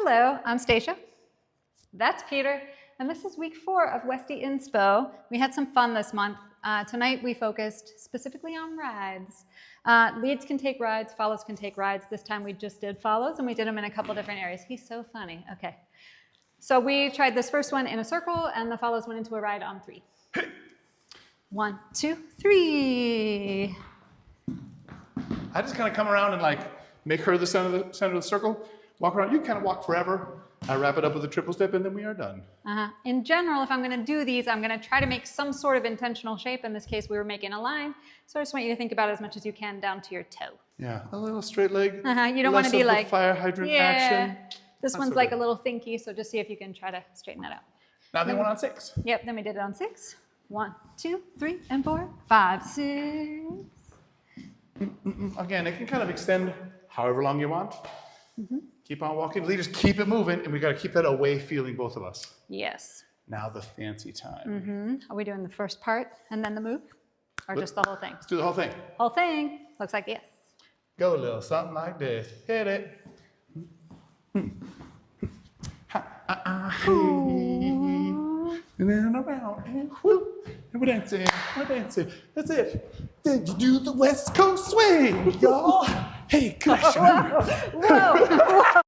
Hello, I'm Stacia. That's Peter. And this is week 4 of Westy Inspo. We had some fun this month. Tonight we focused specifically on rides. Leads can take rides, follows can take rides. This time we just did follows and we did them in a couple different areas. He's so funny. Okay. So we tried this first one in a circle and the follows went into a ride on 3. 1, 2, 3. I just kind of come around and like make her the center of the circle, walk around. You kind of walk forever. I wrap it up with a triple step and then we are done. In general, if I'm going to do these, I'm going to try to make some sort of intentional shape. In this case, we were making a line. So I just want you to think about it as much as you can down to your toe. Yeah, a little straight leg. You don't want to be like fire hydrant action. This one's like a little thinky, so just see if you can try to straighten that out. Now they went on 6. Yep, then we did it on 6. 1, 2, 3, and 4, 5, 6. Again, it can kind of extend however long you want. Keep on walking. Leaders, keep it moving, and we got to keep that away feeling, both of us. Yes. Now the fancy time. Are we doing the first part and then the move? Or just the whole thing? Let's do the whole thing. Whole thing. Looks like yes. Go a little something like this. Hit it. And then around and whoop. And we're dancing. We're dancing. That's it. Then you do the West Coast swing, y'all. Hey, clash. Whoa.